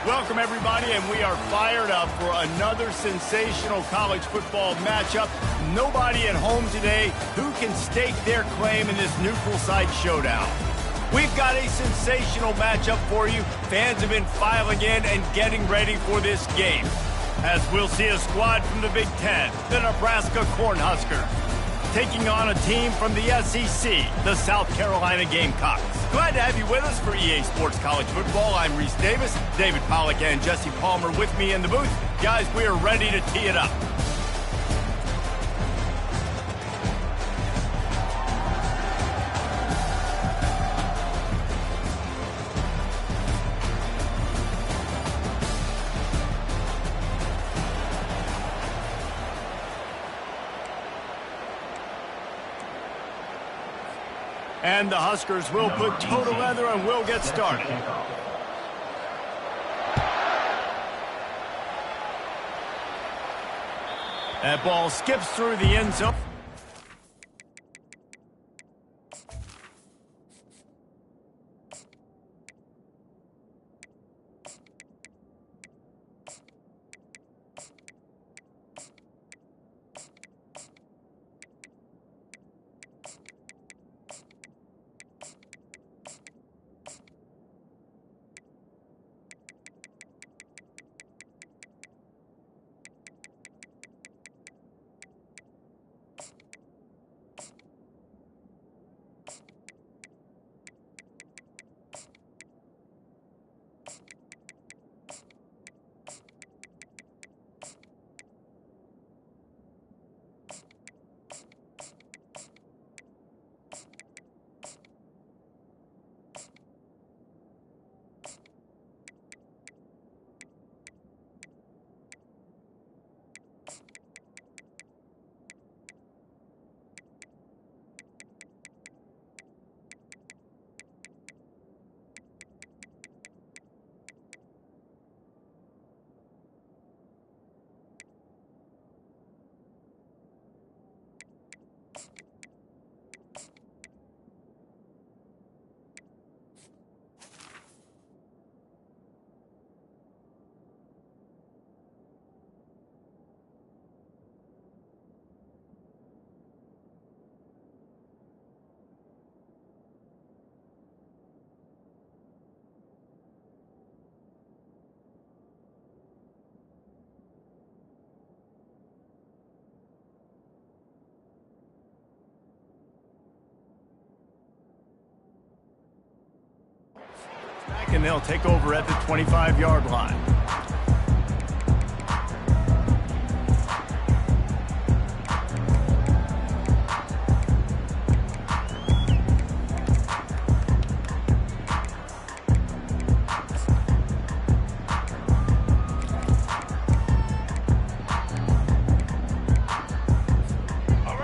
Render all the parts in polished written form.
Welcome, everybody, and we are fired up for another sensational college football matchup. Nobody at home today who can stake their claim in this neutral site showdown. We've got a sensational matchup for you. Fans have been filing in and getting ready for this game, as we'll see a squad from the Big Ten, the Nebraska Cornhuskers, taking on a team from the SEC, the South Carolina Gamecocks. Glad to have you with us for EA Sports College Football. I'm Reese Davis, David Pollack and Jesse Palmer with me in the booth. Guys, we are ready to tee it up. And the Huskers will put total leather and we'll get started. That ball skips through the end zone. And they'll take over at the 25-yard line.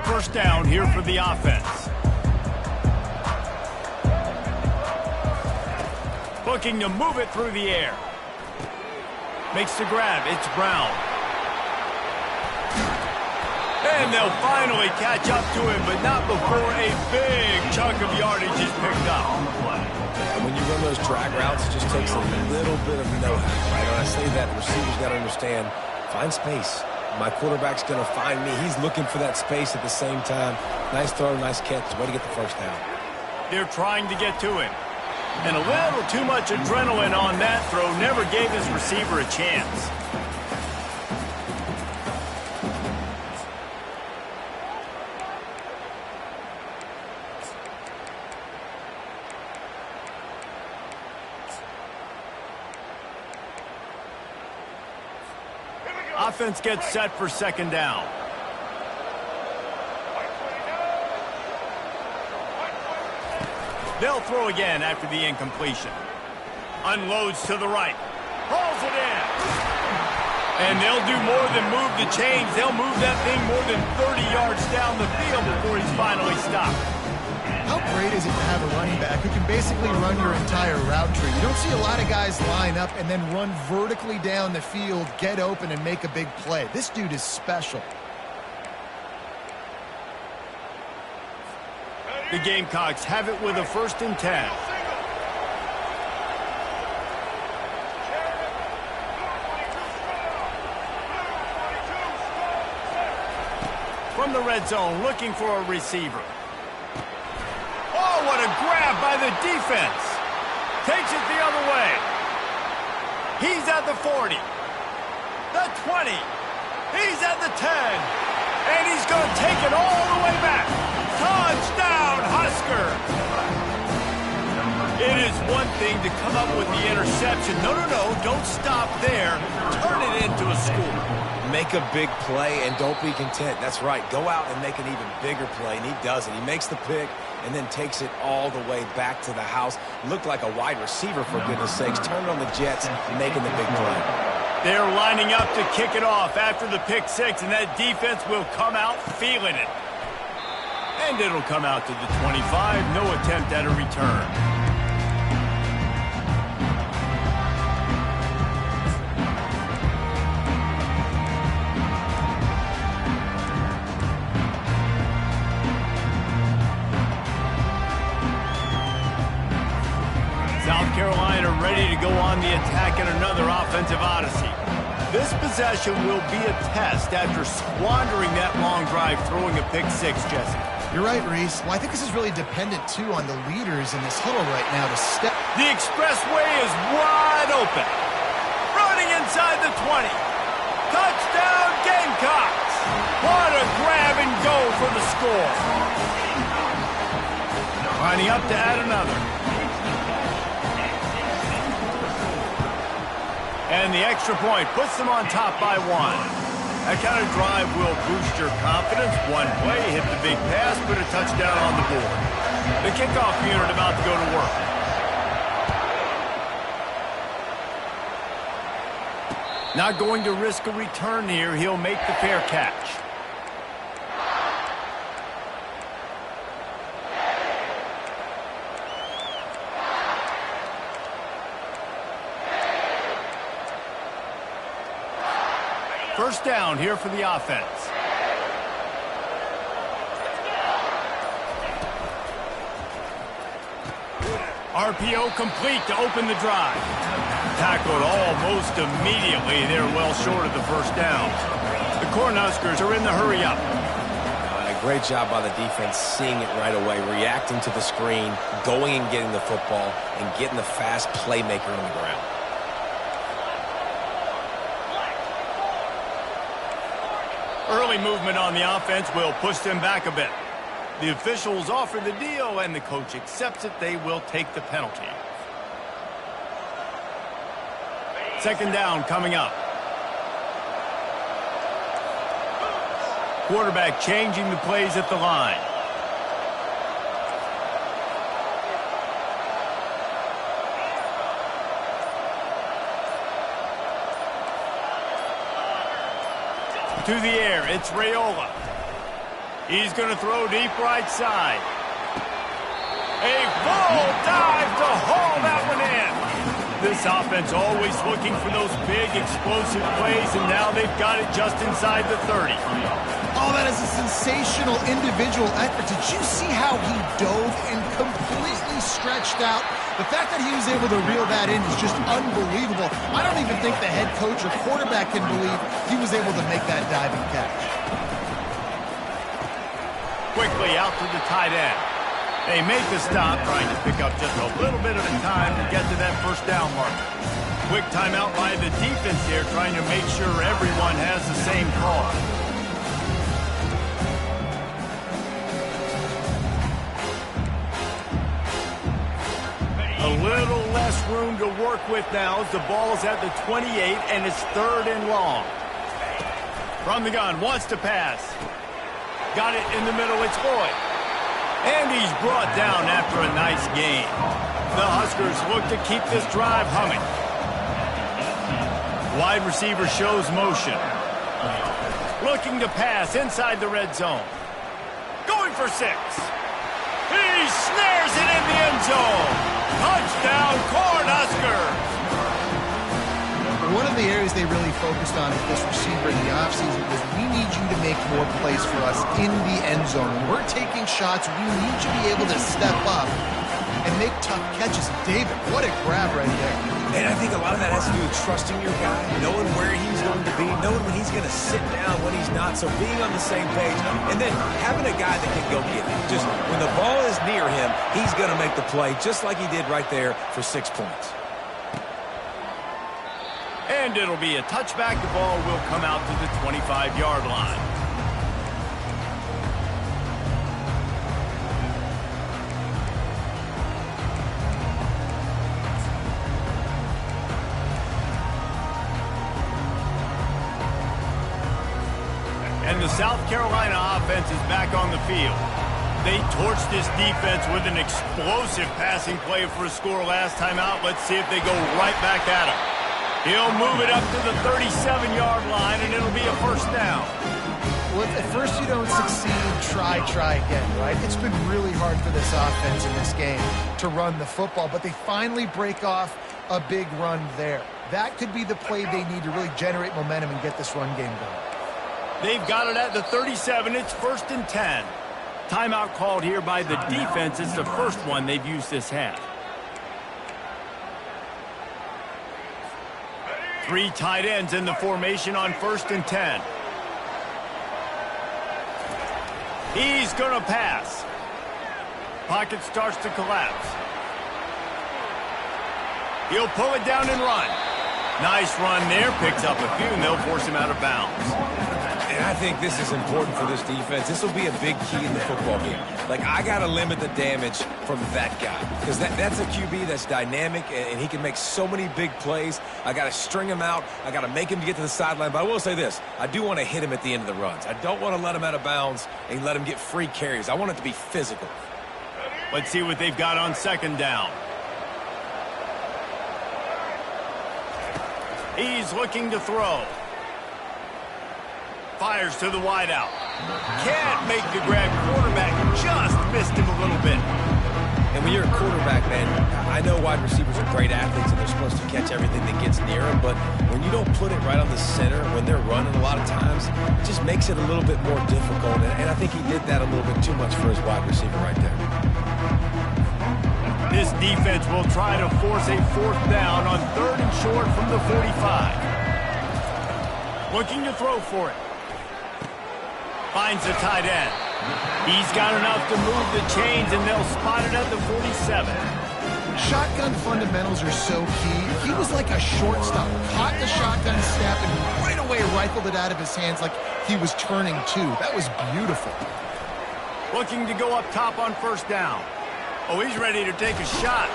First down here for the offense. Looking to move it through the air. Makes the grab. It's Brown. And they'll finally catch up to him, but not before a big chunk of yardage is picked up. And when you run those drag routes, it just takes a little bit of know-how, right? When I say that, the receiver's got to understand, find space. My quarterback's going to find me. He's looking for that space at the same time. Nice throw, nice catch. Way to get the first down. They're trying to get to him. And a little too much adrenaline on that throw never gave his receiver a chance. Offense gets set for second down. They'll throw again after the incompletion. Unloads to the right. Hauls it in. And they'll do more than move the chains. They'll move that thing more than 30 yards down the field before he's finally stopped. How great is it to have a running back who can basically run your entire route tree? You don't see a lot of guys line up and then run vertically down the field, get open, and make a big play. This dude is special. The Gamecocks have it with a 1st and 10. from the red zone, looking for a receiver. Oh, what a grab by the defense. Takes it the other way. He's at the 40. The 20. He's at the 10. And he's going to take it all the way back. Touchdown, Husker. It is one thing to come up with the interception. No, don't stop there. Turn it into a score. Make a big play and don't be content. That's right. Go out and make an even bigger play, and he does it. He makes the pick and then takes it all the way back to the house. Looked like a wide receiver, for goodness sakes. Turned on the Jets, making the big play. They're lining up to kick it off after the pick six, and that defense will come out feeling it. And it'll come out to the 25. No attempt at a return. South Carolina ready to go on the attack in another offensive odyssey. This possession will be a test after squandering that long drive throwing a pick six, Jesse. You're right, Reese. Well, I think this is really dependent, too, on the leaders in this huddle right now to step. The expressway is wide open. Running inside the 20. Touchdown, Gamecocks. What a grab and go for the score. Lining up to add another. And the extra point puts them on top by one. That kind of drive will boost your confidence. One play, hit the big pass, put a touchdown on the board. The kickoff unit about to go to work. Not going to risk a return here. He'll make the fair catch. First down here for the offense. RPO complete to open the drive. Tackled almost immediately. They're well short of the first down. The Cornhuskers are in the hurry up. Great job by the defense, seeing it right away, reacting to the screen, going and getting the football, and getting the fast playmaker on the ground. Early movement on the offense will push them back a bit. The officials offer the deal, and the coach accepts it. They will take the penalty. Second down coming up. Quarterback changing the plays at the line. To the air, it's Raiola. He's going to throw deep right side. A full dive to haul that one in. This offense always looking for those big explosive plays, and now they've got it just inside the 30. Oh, that is a sensational individual effort. Did you see how he dove and completely stretched out? The fact that he was able to reel that in is just unbelievable. I don't even think the head coach or quarterback can believe he was able to make that diving catch. Quickly out to the tight end. They make the stop, trying to pick up just a little bit of time to get to that first down marker. Quick timeout by the defense here, trying to make sure everyone has the same call. A little less room to work with now as the ball is at the 28 and it's third and long. From the gun, wants to pass. Got it in the middle, it's Boyd. And he's brought down after a nice gain. The Huskers look to keep this drive humming. Wide receiver shows motion. Looking to pass inside the red zone. Going for 6. He snares it in the end zone. Touchdown, Cornhuskers! One of the areas they really focused on with this receiver in the offseason was we need you to make more plays for us in the end zone. When we're taking shots, we need you to be able to step up and make tough catches. David, what a grab right there. And I think a lot of that has to do with trusting your guy, knowing where he's going to be, knowing when he's going to sit down, when he's not. So being on the same page, and then having a guy that can go get it. Just when the ball is near him, he's going to make the play, just like he did right there for 6 points. And it'll be a touchback. The ball will come out to the 25-yard line. And the South Carolina offense is back on the field. They torched this defense with an explosive passing play for a score last time out. Let's see if they go right back at him. He'll move it up to the 37-yard line, and it'll be a first down. Well, if at first you don't succeed, try again, right? It's been really hard for this offense in this game to run the football, but they finally break off a big run there. That could be the play they need to really generate momentum and get this run game going. They've got it at the 37. It's 1st and 10. Timeout called here by the defense. It's the first one they've used this half. 3 tight ends in the formation on 1st and 10. He's going to pass. Pocket starts to collapse. He'll pull it down and run. Nice run there. Picks up a few, and they'll force him out of bounds. And I think this is important for this defense. This will be a big key in the football game. Like, I got to limit the damage from that guy. Because that's a QB that's dynamic, and he can make so many big plays. I got to string him out. I got to make him get to the sideline. But I will say this. I do want to hit him at the end of the runs. I don't want to let him out of bounds and let him get free carries. I want it to be physical. Let's see what they've got on 2nd down. He's looking to throw. Fires to the wideout. Can't make the grab. Quarterback just missed him a little bit. And when you're a quarterback, man, I know wide receivers are great athletes and they're supposed to catch everything that gets near them, but when you don't put it right on the center, when they're running a lot of times, it just makes it a little bit more difficult. And I think he did that a little bit too much for his wide receiver right there. This defense will try to force a 4th down on 3rd and short from the 45. Looking to throw for it. Finds the tight end. He's got enough to move the chains, and they'll spot it at the 47. Shotgun fundamentals are so key. He was like a shortstop. Caught the shotgun snap and right away rifled it out of his hands like he was turning two. That was beautiful. Looking to go up top on 1st down. Oh, he's ready to take a shot.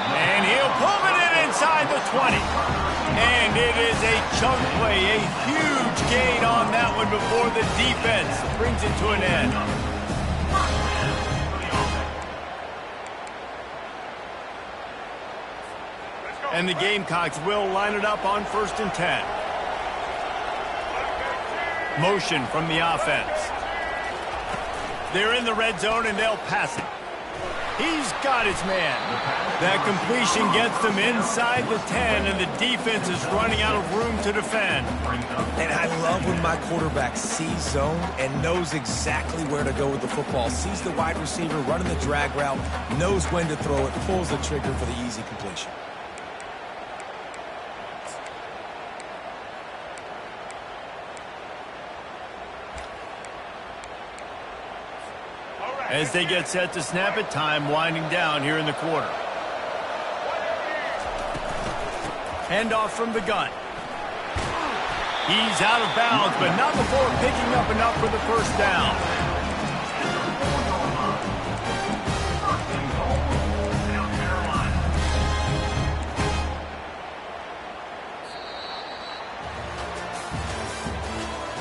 And he'll pull it in inside the 20. And it is a chunk play, a huge gain on that one before the defense brings it to an end. And the Gamecocks will line it up on 1st and 10. Motion from the offense. They're in the red zone, and they'll pass it. He's got his man. That completion gets them inside the 10, and the defense is running out of room to defend. And I love when my quarterback sees zone and knows exactly where to go with the football. Sees the wide receiver running the drag route, knows when to throw it, pulls the trigger for the easy completion. As they get set to snap it, time winding down here in the quarter. Handoff from the gun. He's out of bounds, but not before picking up enough for the 1st down.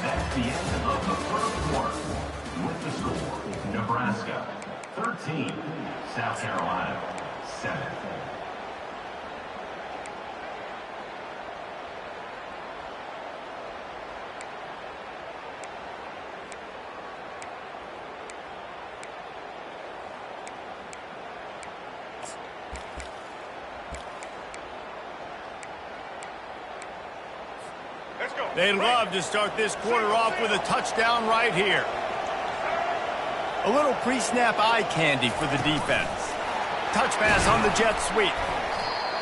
That's the end of the 1st quarter. With the score, Nebraska 13, South Carolina 7. They'd love to start this quarter off with a touchdown right here. A little pre-snap eye candy for the defense. touch pass on the jet sweep.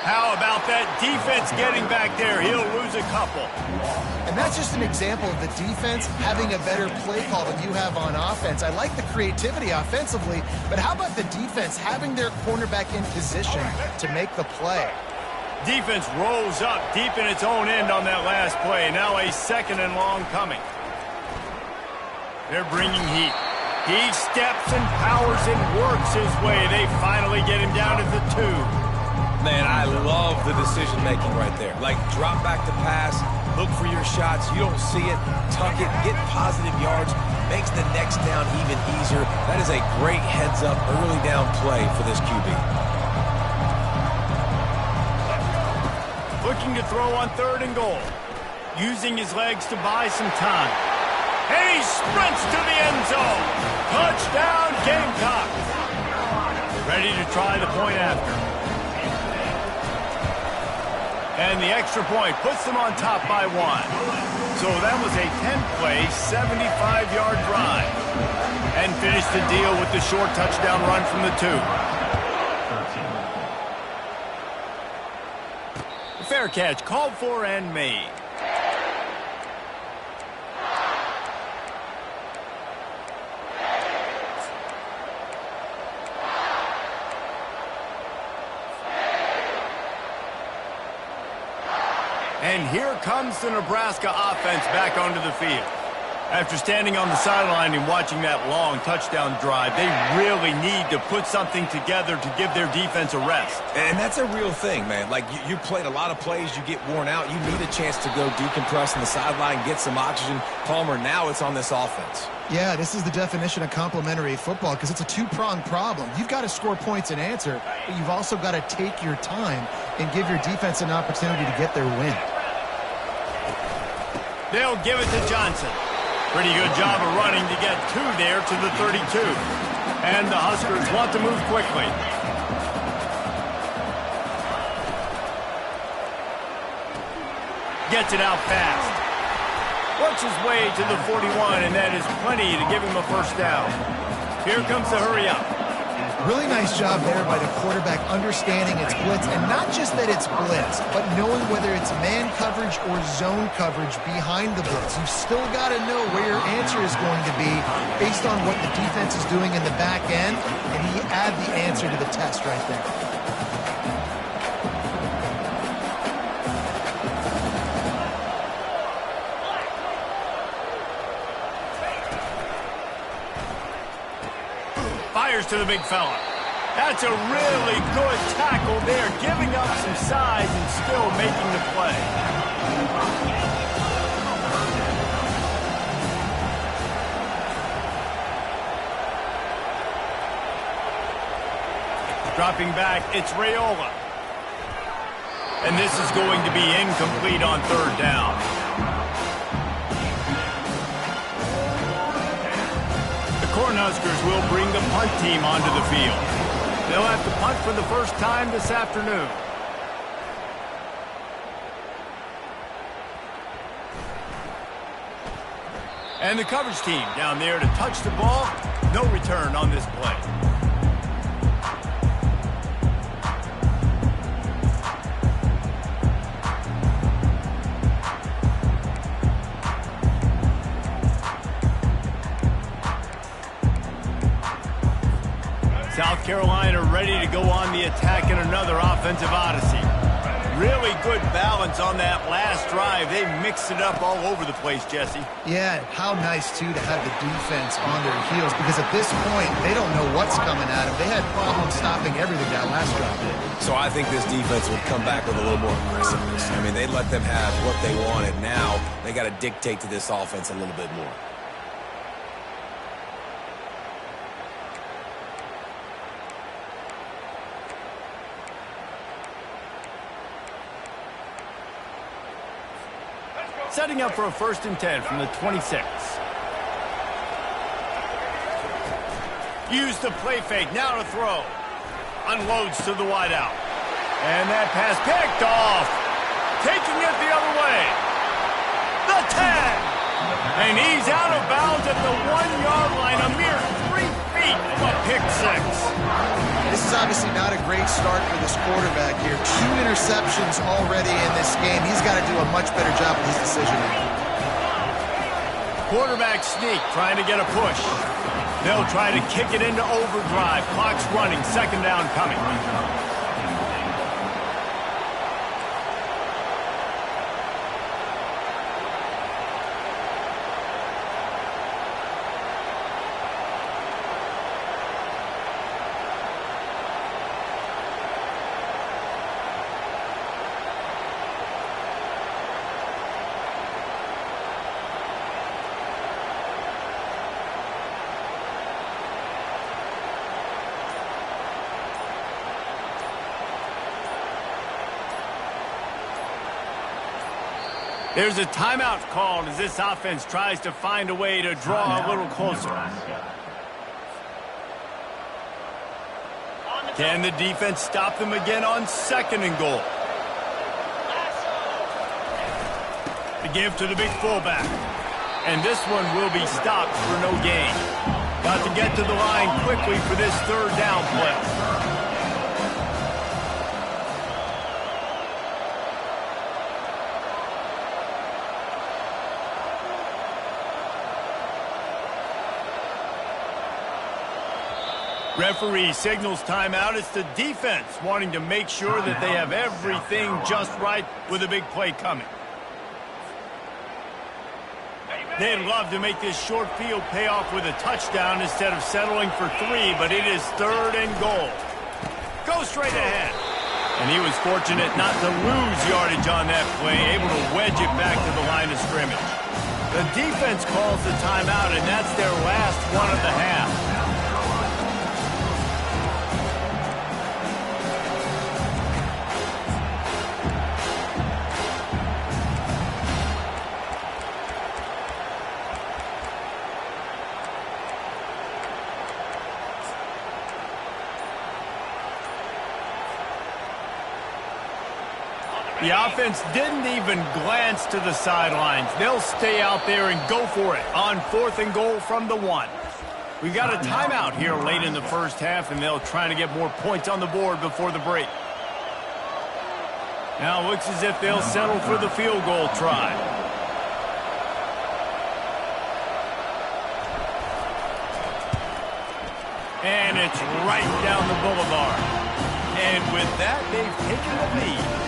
How about that defense getting back there? He'll lose a couple. And that's just an example of the defense having a better play call than you have on offense. I like the creativity offensively, but how about the defense having their cornerback in position to make the play? Defense rolls up deep in its own end on that last play. Now a 2nd and long coming. They're bringing heat. He steps and powers and works his way. They finally get him down to the 2. Man, I love the decision-making right there. Like, drop back to pass, look for your shots. You don't see it, tuck it, get positive yards, makes the next down even easier. That is a great heads-up, early down play for this QB. Looking to throw on 3rd and goal. Using his legs to buy some time. And he sprints to the end zone. Touchdown, Gamecocks. Ready to try the point after. And the extra point puts them on top by 1. So that was a 10-play, 75-yard drive. And finished the deal with the short touchdown run from the 2. Fair catch, called for and made. And here comes the Nebraska offense back onto the field. After standing on the sideline and watching that long touchdown drive, they really need to put something together to give their defense a rest. And that's a real thing, man. Like, you played a lot of plays, you get worn out, you need a chance to go decompress on the sideline, get some oxygen. Palmer, now it's on this offense. Yeah, this is the definition of complementary football because it's a two-pronged problem. You've got to score points and answer, but you've also got to take your time and give your defense an opportunity to get their win. They'll give it to Johnson. Pretty good job of running to get 2 there to the 32. And the Huskers want to move quickly. Gets it out fast. Works his way to the 41, and that is plenty to give him a first down. Here comes the hurry up. Really nice job there by the quarterback understanding it's blitz, and not just that it's blitz, but knowing whether it's man coverage or zone coverage behind the blitz. You've still got to know where your answer is going to be based on what the defense is doing in the back end, and he add the answer to the test right there. Fires to the big fella. That's a really good tackle there, giving up some size and still making the play. Dropping back, it's Raiola. And this is going to be incomplete on 3rd down. Cornhuskers will bring the punt team onto the field. They'll have to punt for the first time this afternoon. And the coverage team down there to touch the ball. No return on this play. South Carolina ready to go on the attack in another offensive odyssey. Really good balance on that last drive. They mixed it up all over the place, Jesse. Yeah, how nice, too, to have the defense on their heels because at this point, they don't know what's coming at them. They had problems stopping everything that last drive did. So I think this defense would come back with a little more aggressiveness. I mean, they let them have what they wanted. Now they got to dictate to this offense a little bit more. Setting up for a 1st and 10 from the 26. Use the play fake, now to throw. Unloads to the wideout. And that pass picked off. Taking it the other way. The 10. And he's out of bounds at the 1-yard line, a mere 3 feet from a pick 6. This is obviously not a great start for this quarterback here. 2 interceptions already in this game. He's got to do a much better job with his decision-making. Quarterback sneak, trying to get a push. They'll try to kick it into overdrive. Clock's running, 2nd down coming. There's a timeout called as this offense tries to find a way to draw a little closer. Can the defense stop them again on 2nd and goal? The give to the big fullback. And this one will be stopped for no gain. Got to get to the line quickly for this 3rd down play. Referee signals timeout. It's the defense wanting to make sure that they have everything just right with a big play coming. They'd love to make this short field pay off with a touchdown instead of settling for 3, but it is 3rd and goal. Go straight ahead. And he was fortunate not to lose yardage on that play, able to wedge it back to the line of scrimmage. The defense calls the timeout, and that's their last one of the half. The offense didn't even glance to the sidelines. They'll stay out there and go for it on 4th and goal from the 1. We got a timeout here late in the 1st half, and they'll try to get more points on the board before the break. Now it looks as if they'll settle for the field goal try. And it's right down the boulevard. And with that, they've taken the lead.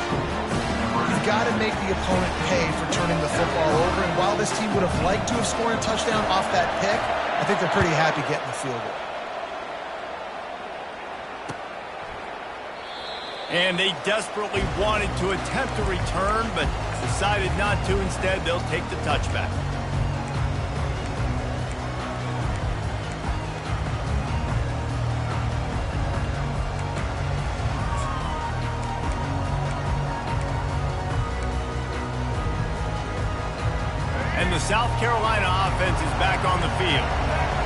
You've got to make the opponent pay for turning the football over. And while this team would have liked to have scored a touchdown off that pick, I think they're pretty happy getting the field goal. And they desperately wanted to attempt a return, but decided not to. Instead, they'll take the touchback. And the South Carolina offense is back on the field.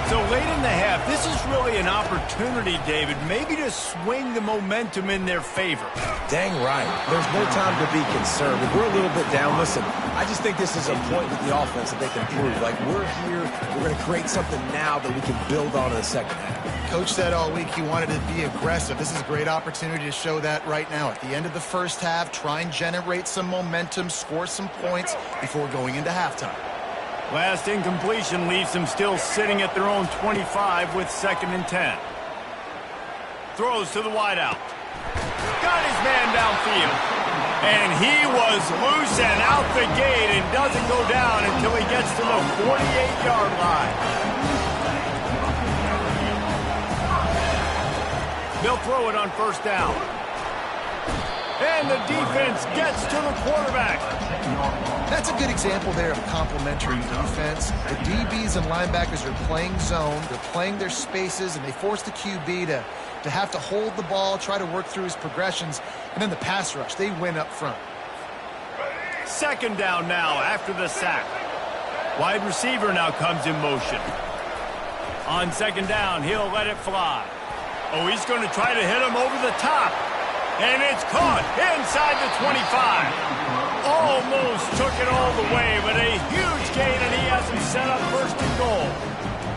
So late in the half, this is really an opportunity, David, maybe to swing the momentum in their favor. Dang right. There's no time to be concerned. If we're a little bit down, listen, I just think this is a point with the offense that they can prove. Like, we're here, we're going to create something now that we can build on in the 2nd half. Coach said all week he wanted to be aggressive. This is a great opportunity to show that right now. At the end of the 1st half, try and generate some momentum, score some points before going into halftime. Last incompletion leaves them still sitting at their own 25 with 2nd and 10. Throws to the wideout. Got his man downfield. And he was loose and out the gate and doesn't go down until he gets to the 48-yard line. They'll throw it on 1st down. And the defense gets to the quarterback. That's a good example there of complementary defense. The DBs and linebackers are playing zone, they're playing their spaces, and they force the QB to have to hold the ball, try to work through his progressions, and then the pass rush, they win up front. 2nd down now after the sack. Wide receiver now comes in motion. On 2nd down, he'll let it fly. Oh, he's going to try to hit him over the top. And it's caught inside the 25. Almost took it all the way, but a huge gain, and he has him set up 1st and goal.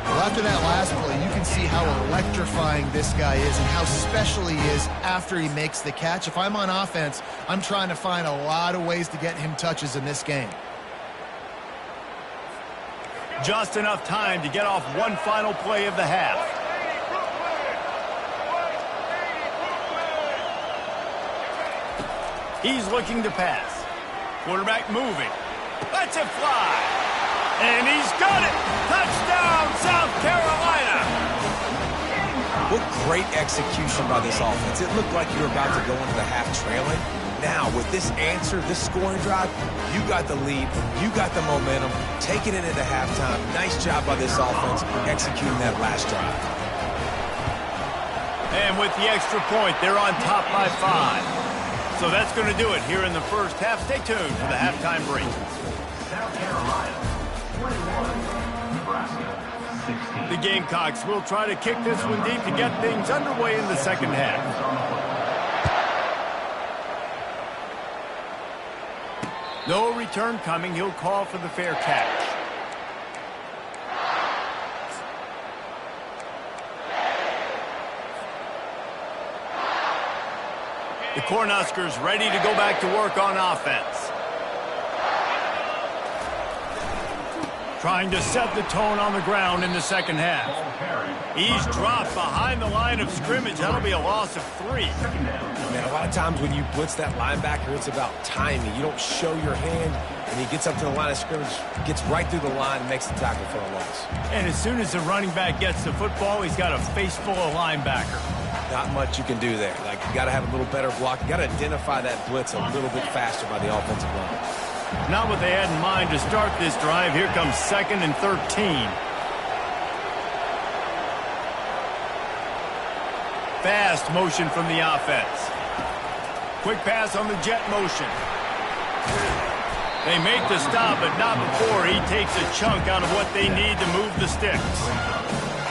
Well, after that last play, you can see how electrifying this guy is and how special he is after he makes the catch. If I'm on offense, I'm trying to find a lot of ways to get him touches in this game. Just enough time to get off one final play of the half. He's looking to pass. Quarterback moving. Lets it fly. And he's got it. Touchdown, South Carolina. What great execution by this offense. It looked like you were about to go into the half trailing. Now, with this answer, this scoring drive, you got the lead, you got the momentum, taking it into halftime. Nice job by this offense executing that last drive. And with the extra point, they're on top by 5. So that's going to do it here in the first half. Stay tuned for the halftime break. South Carolina 21, Nebraska 16. The Gamecocks will try to kick this one deep to get things underway in the second half. No return coming. He'll call for the fair catch. The Cornhuskers ready to go back to work on offense. Trying to set the tone on the ground in the second half. He's dropped behind the line of scrimmage. That'll be a loss of 3. Man, a lot of times when you blitz that linebacker, it's about timing. You don't show your hand, and he gets up to the line of scrimmage, gets right through the line, and makes the tackle for a loss. And as soon as the running back gets the football, he's got a face full of linebacker. Not much you can do there. Like, you got to have a little better block. You got to identify that blitz a little bit faster by the offensive line. Not what they had in mind to start this drive. Here comes 2nd and 13. Fast motion from the offense. Quick pass on the jet motion. They make the stop, but not before he takes a chunk out of what they need to move the sticks.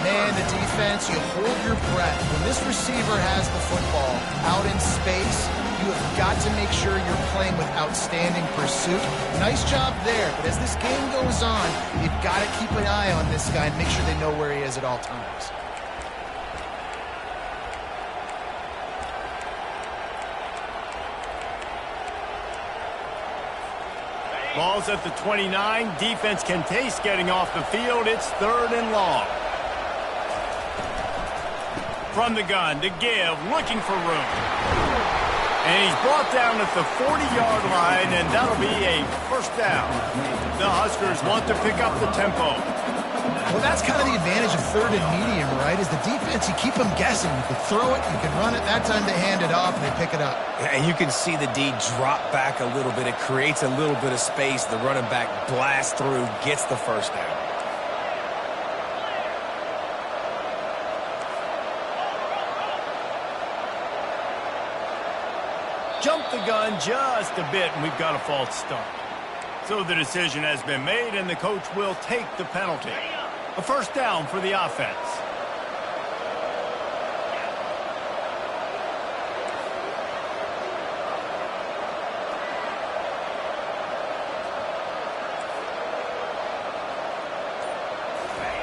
Man, the defense, you hold your breath. When this receiver has the football out in space, you have got to make sure you're playing with outstanding pursuit. Nice job there, but as this game goes on, you've got to keep an eye on this guy and make sure they know where he is at all times. Ball's at the 29. Defense can taste getting off the field. It's 3rd and long. From the gun to give, looking for room. And he's brought down at the 40-yard line, and that'll be a first down. The Huskers want to pick up the tempo. Well, that's kind of the advantage of 3rd and medium, right? Is the defense, you keep them guessing. You can throw it, you can run it. That time they hand it off, and they pick it up. And you can see the D drop back a little bit. It creates a little bit of space. The running back blasts through, gets the first down. Jump the gun just a bit, and we've got a false start. So the decision has been made, and the coach will take the penalty. A first down for the offense.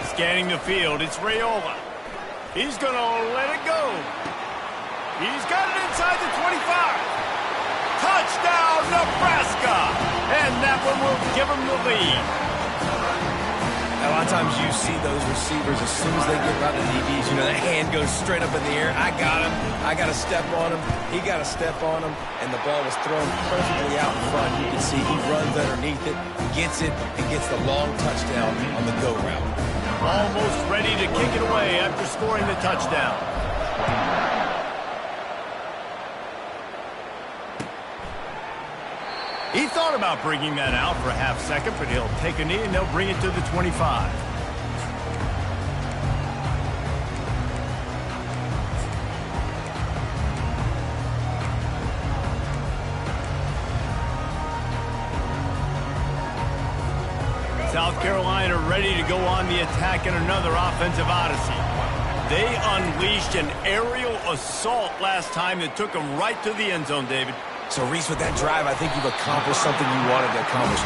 Scanning the field, it's Raiola. He's going to let it go. He's got it inside the 25. Touchdown, Nebraska! And that one will give him the lead. A lot of times you see those receivers, as soon as they get by the DBs, you know, that hand goes straight up in the air. I got him. I got to step on him. He got to step on him. And the ball was thrown perfectly out in front. You can see he runs underneath it, gets it, and gets the long touchdown on the go route. Almost ready to kick it away after scoring the touchdown. He thought about bringing that out for a half second, but he'll take a knee and they'll bring it to the 25. South Carolina ready to go on the attack in another offensive odyssey. They unleashed an aerial assault last time that took them right to the end zone, David. So, Reese, with that drive, I think you've accomplished something you wanted to accomplish.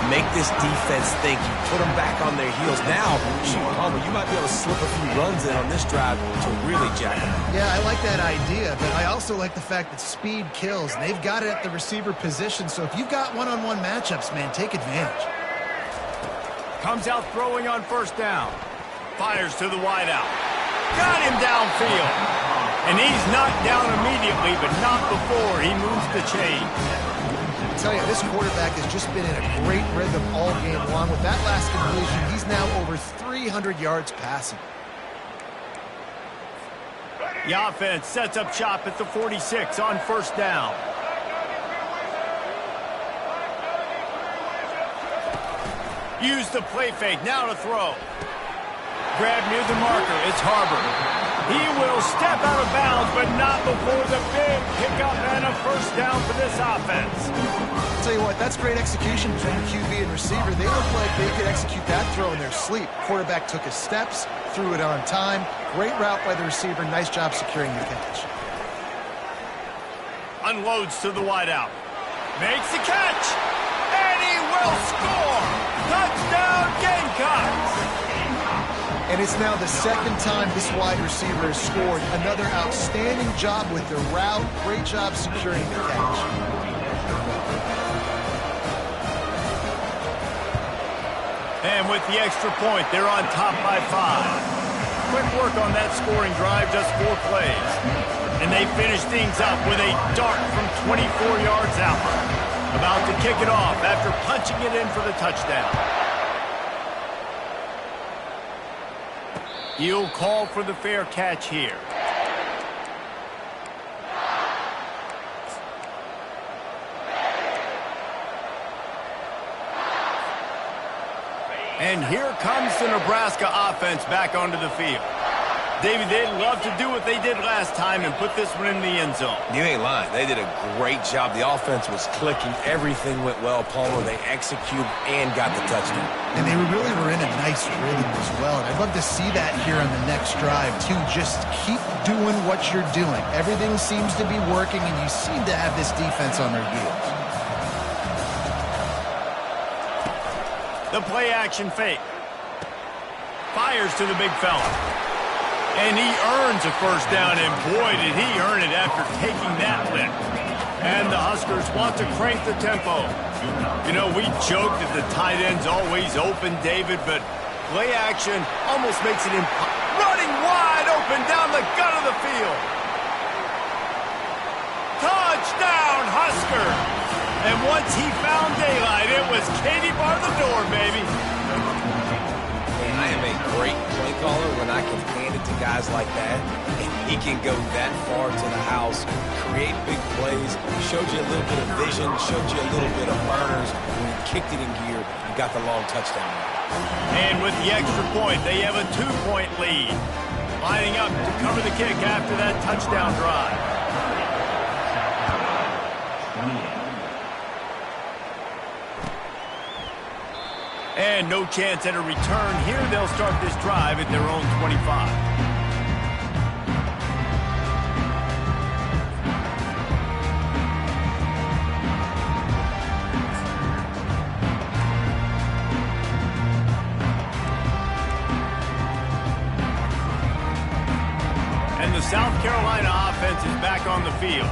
Make this defense think. You put them back on their heels. Now, shoot, Palmer, you might be able to slip a few runs in on this drive to really jack them up. Yeah, I like that idea, but I also like the fact that speed kills. And they've got it at the receiver position, so if you've got one-on-one matchups, man, take advantage. Comes out throwing on first down. Fires to the wideout. Got him downfield. And he's knocked down immediately, but not before he moves the chain. I tell you, this quarterback has just been in a great rhythm all game long. With that last completion, he's now over 300 yards passing. The offense sets up shop at the 46 on first down. Use the play fake, now to throw. Grab near the marker, it's Harbor. He will step out of bounds, but not before the big pickup and a first down for this offense. I'll tell you what, that's great execution between QB and receiver. They look like they could execute that throw in their sleep. Quarterback took his steps, threw it on time. Great route by the receiver. Nice job securing the catch. Unloads to the wideout. Makes the catch. And he will score. Touchdown Gamecocks. And it's now the second time this wide receiver has scored. Another outstanding job with the route. Great job securing the catch. And with the extra point, they're on top by 5. Quick work on that scoring drive, just 4 plays. And they finish things up with a dart from 24 yards out. About to kick it off after punching it in for the touchdown. He'll call for the fair catch here. And here comes the Nebraska offense back onto the field. David, they'd love to do what they did last time and put this one in the end zone. You ain't lying. They did a great job. The offense was clicking. Everything went well, Palmer. They executed and got the touchdown. And they really were in a nice rhythm as well. And I'd love to see that here on the next drive, too. Just keep doing what you're doing. Everything seems to be working, and you seem to have this defense on their heels. The play action fake. Fires to the big fella. And he earns a first down, and boy, did he earn it after taking that lick. And the Huskers want to crank the tempo. You know, we joke that the tight end's always open, David, but play action almost makes it running wide open down the gut of the field. Touchdown, Husker! And once he found daylight, it was Katie bar the door, baby. I am a great play caller when I can hand it to guys like that. And he can go that far to the house, create big plays, showed you a little bit of vision, showed you a little bit of burners. When he kicked it in gear, he got the long touchdown. And with the extra point, they have a 2-point lead. Lining up to cover the kick after that touchdown drive. And no chance at a return here. They'll start this drive at their own 25. And the South Carolina offense is back on the field.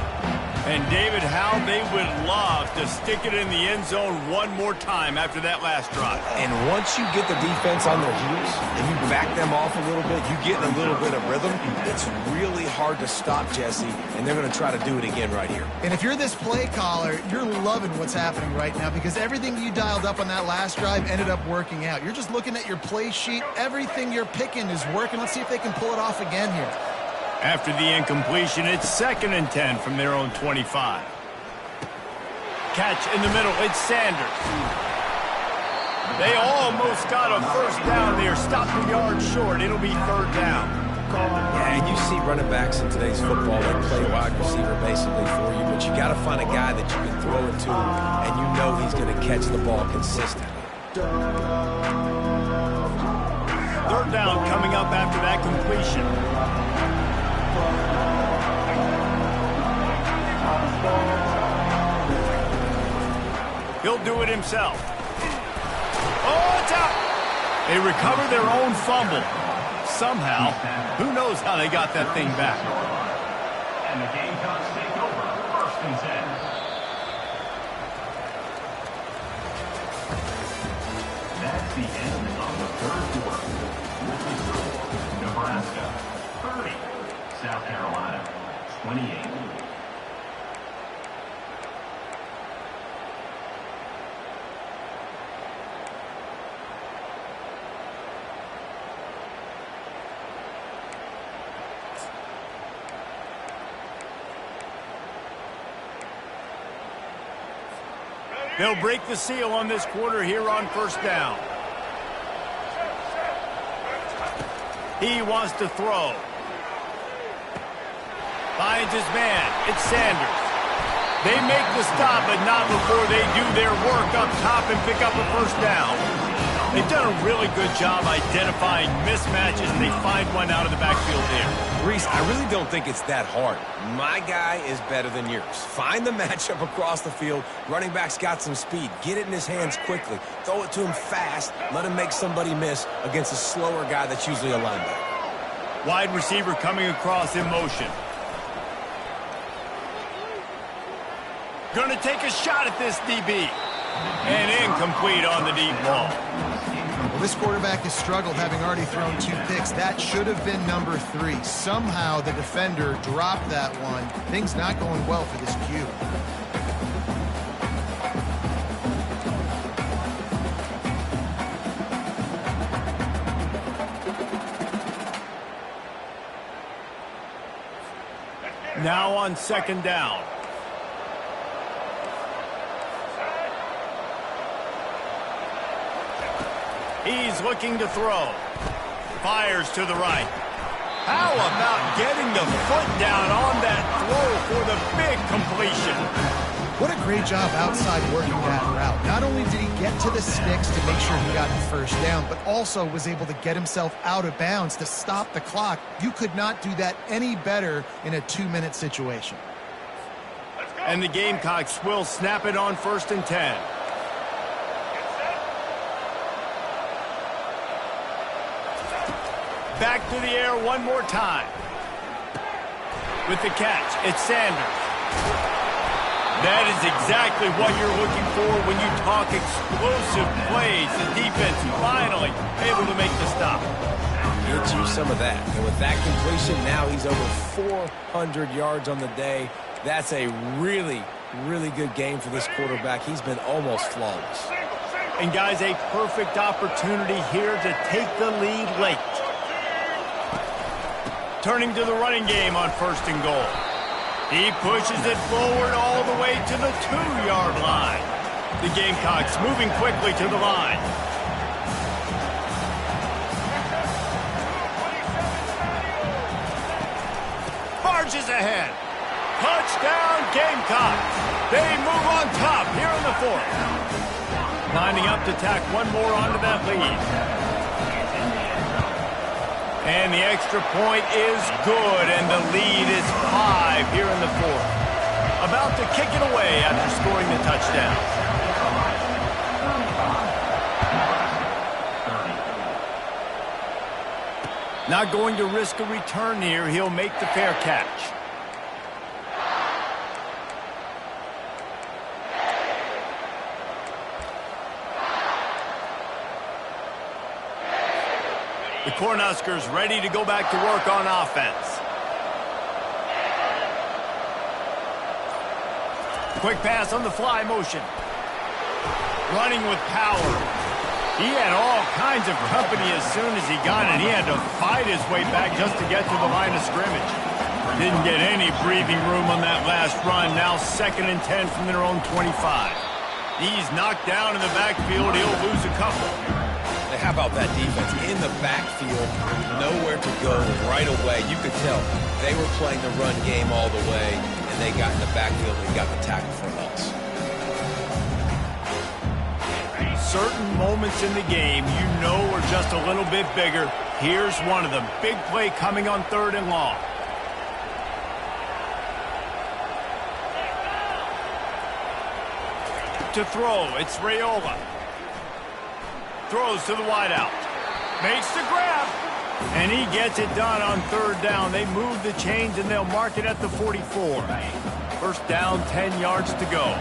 And David, how they would love to stick it in the end zone one more time after that last drive. And once you get the defense on their heels and you back them off a little bit, you get in a little bit of rhythm, it's really hard to stop Jesse, and they're going to try to do it again right here. And if you're this play caller, you're loving what's happening right now because everything you dialed up on that last drive ended up working out. You're just looking at your play sheet. Everything you're picking is working. Let's see if they can pull it off again here. After the incompletion, it's 2nd and 10 from their own 25. Catch in the middle, it's Sanders. They almost got a first down there, stopped the yard short. It'll be 3rd down. Yeah, and you see running backs in today's football that play wide receiver basically for you, but you got to find a guy that you can throw it to, and you know he's going to catch the ball consistently. 3rd down coming up after that completion. He'll do it himself. Oh, it's out. They recover their own fumble. Somehow, who knows how they got that thing back. And the Gamecocks take over 1st and 10. That's the end of the 3rd quarter. With the score, Nebraska 30, South Carolina 28. They'll break the seal on this quarter here on 1st down. He wants to throw. Finds his man. It's Sanders. They make the stop, but not before they do their work up top and pick up a 1st down. They've done a really good job identifying mismatches, and they find one out of the backfield there. Reese, I really don't think it's that hard. My guy is better than yours. Find the matchup across the field. Running back's got some speed. Get it in his hands quickly. Throw it to him fast. Let him make somebody miss against a slower guy that's usually a linebacker. Wide receiver coming across in motion. Going to take a shot at this DB. And incomplete on the deep ball. Well, this quarterback has struggled, having already thrown 2 picks. That should have been number 3. Somehow the defender dropped that one. Things not going well for this Q. Now on 2nd down. He's looking to throw. Fires to the right. How about getting the foot down on that throw for the big completion? What a great job outside working that route. Not only did he get to the sticks to make sure he got the 1st down, but also was able to get himself out of bounds to stop the clock. You could not do that any better in a 2-minute situation. And the Gamecocks will snap it on 1st and 10. Back to the air one more time. With the catch, it's Sanders. That is exactly what you're looking for when you talk explosive plays. The defense finally able to make the stop. Get you some of that. And with that completion, now he's over 400 yards on the day. That's a really, really good game for this quarterback. He's been almost flawless. And guys, a perfect opportunity here to take the lead late. Turning to the running game on 1st and goal. He pushes it forward all the way to the 2-yard line. The Gamecocks moving quickly to the line. Barges ahead. Touchdown Gamecocks. They move on top here in the 4th. Lining up to tack one more onto that lead. And the extra point is good, and the lead is 5 here in the 4th. About to kick it away after scoring the touchdown. Not going to risk a return here. He'll make the fair catch. The Cornhuskers ready to go back to work on offense. Quick pass on the fly motion. Running with power. He had all kinds of company as soon as he got it. He had to fight his way back just to get to the line of scrimmage. Didn't get any breathing room on that last run. Now 2nd and 10 from their own 25. He's knocked down in the backfield. He'll lose a couple. How about that defense in the backfield, nowhere to go right away. You could tell they were playing the run game all the way, and they got in the backfield and got the tackle for loss. Certain moments in the game you know are just a little bit bigger. Here's one of them. Big play coming on 3rd and long. Deep to throw. It's Raiola. Throws to the wideout. Makes the grab. And he gets it done on third down. They move the chains, and they'll mark it at the 44. First down, 10 yards to go.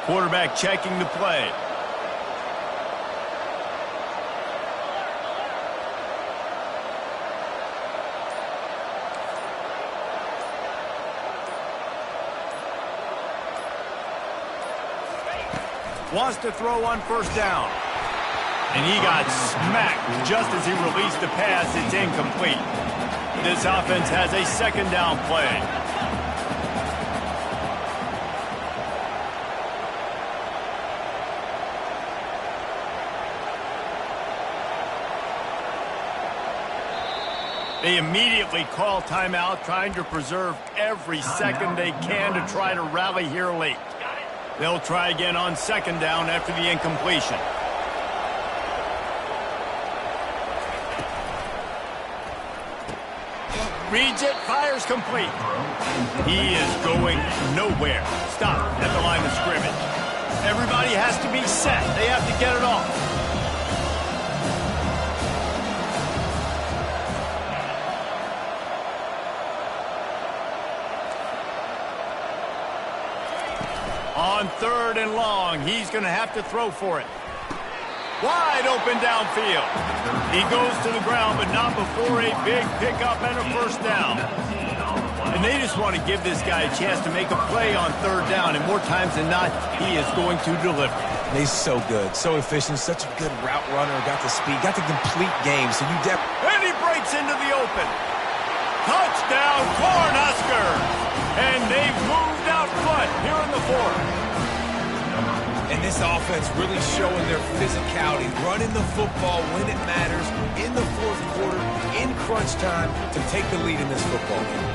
Quarterback checking the play. Wants to throw on first down. And he got smacked just as he released the pass. It's incomplete. This offense has a second down play. They immediately call timeout, trying to preserve every second they can to try to rally here late. They'll try again on second down after the incompletion. Reads it, fires complete. He is going nowhere. Stop at the line of scrimmage. Everybody has to be set. They have to get it off. On third and long, he's going to have to throw for it. Wide open downfield. He goes to the ground, but not before a big pickup and a first down. And they just want to give this guy a chance to make a play on third down, and more times than not, he is going to deliver. He's so good, so efficient, such a good route runner, got the speed, got the complete game, so you And he breaks into the open. Touchdown, Cornhuskers! And they've moved out front here in the fourth. And this offense really showing their physicality, running the football when it matters, in the fourth quarter, in crunch time, to take the lead in this football game.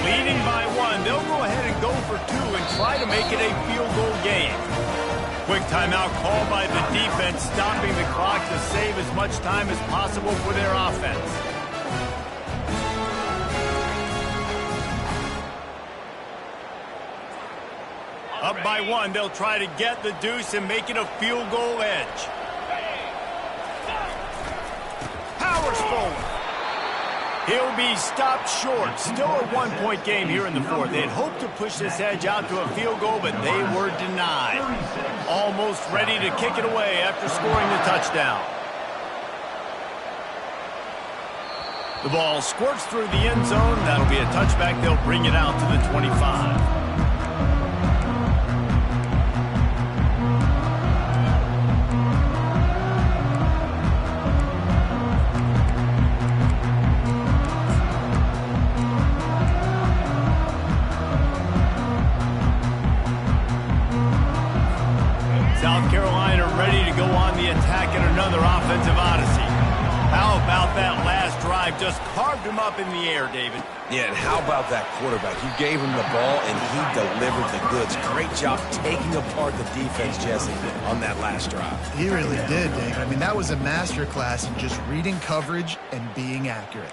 Leading by one, they'll go ahead and go for two and try to make it a field goal game. Quick timeout called by the defense, stopping the clock to save as much time as possible for their offense. Up by one, they'll try to get the deuce and make it a field goal edge. Powers forward. He'll be stopped short. Still a one-point game here in the fourth. They'd hoped to push this edge out to a field goal, but they were denied. Almost ready to kick it away after scoring the touchdown. The ball squirts through the end zone. That'll be a touchback. They'll bring it out to the 25. South Carolina ready to go on the attack in another offensive odyssey. How about that last drive? Just carved him up in the air, David. Yeah, and how about that quarterback? You gave him the ball, and he delivered the goods. Great job taking apart the defense, Jesse, on that last drive. He really did, Dave. I mean, that was a masterclass in just reading coverage and being accurate.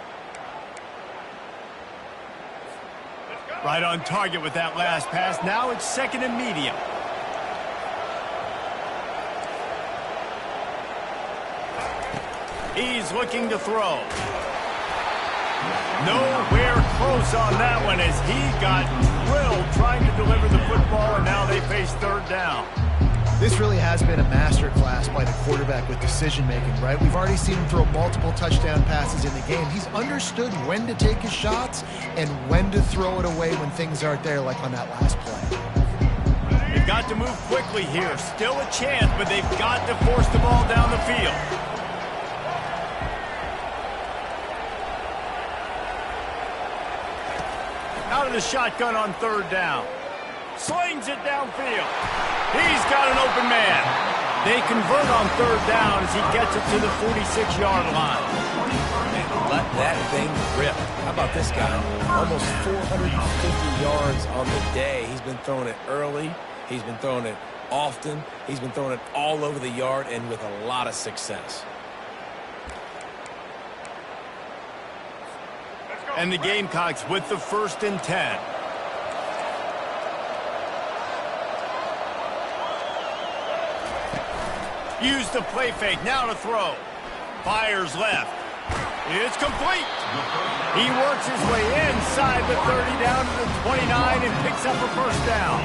Right on target with that last pass. Now it's second and medium. He's looking to throw. Nowhere close on that one as he got drilled trying to deliver the football, and now they face third down. This really has been a masterclass by the quarterback with decision-making, right? We've already seen him throw multiple touchdown passes in the game. He's understood when to take his shots and when to throw it away when things aren't there, like on that last play. They've got to move quickly here. Still a chance, but they've got to force the ball down the field. Out of the shotgun on third down. Slings it downfield. He's got an open man. They convert on third down as he gets it to the 46-yard line. let that thing rip. How about this guy? Almost 450 yards on the day. He's been throwing it early. He's been throwing it often. He's been throwing it all over the yard and with a lot of success. And the Gamecocks with the 1st and 10. Use the play fake, now to throw. Fires left. It's complete. He works his way inside the 30 down to the 29 and picks up a 1st down.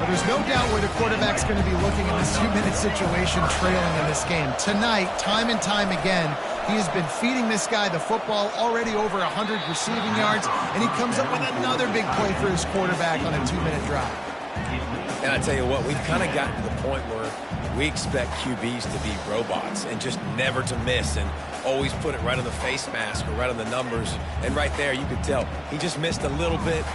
But there's no doubt where the quarterback's going to be looking in this 2-minute situation trailing in this game. Tonight, time and time again, he has been feeding this guy the football, already over 100 receiving yards, and he comes up with another big play for his quarterback on a 2-minute drive. And I tell you what, we've kind of gotten to the point where we expect QBs to be robots and just never to miss and always put it right on the face mask or right on the numbers. And right there, you could tell he just missed a little bit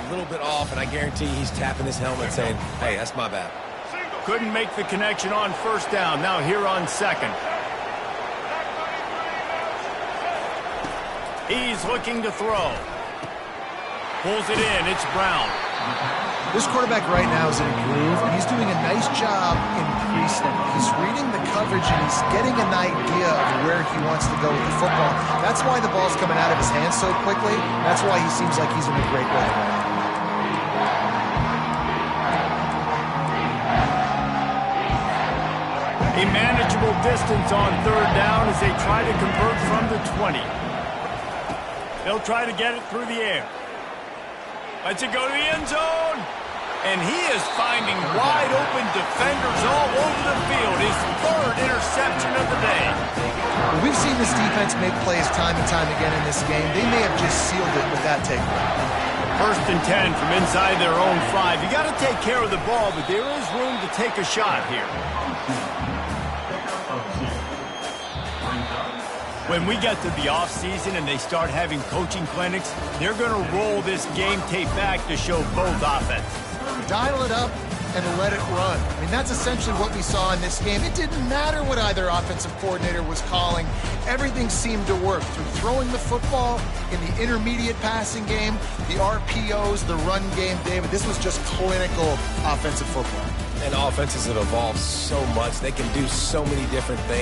off, and I guarantee he's tapping his helmet saying, hey, that's my bad. Couldn't make the connection on 1st down. Now here on 2nd. He's looking to throw. Pulls it in. It's Brown. This quarterback right now is in a groove, and he's doing a nice job in pre-snap. He's reading the coverage, and he's getting an idea of where he wants to go with the football. That's why the ball's coming out of his hands so quickly. That's why he seems like he's in a great way. A manageable distance on 3rd down as they try to convert from the 20. They'll try to get it through the air. Lets it go to the end zone. And he is finding wide open defenders all over the field. His 3rd interception of the day. Well, we've seen this defense make plays time and time again in this game. They may have just sealed it with that takeaway. 1st and 10 from inside their own 5. You got to take care of the ball, but there is room to take a shot here. When we get to the offseason and they start having coaching clinics, they're going to roll this game tape back to show both offenses. Dial it up and let it run. I mean, that's essentially what we saw in this game. It didn't matter what either offensive coordinator was calling. Everything seemed to work through throwing the football in the intermediate passing game, the RPOs, the run game, David. This was just clinical offensive football. And offenses have evolved so much. They can do so many different things.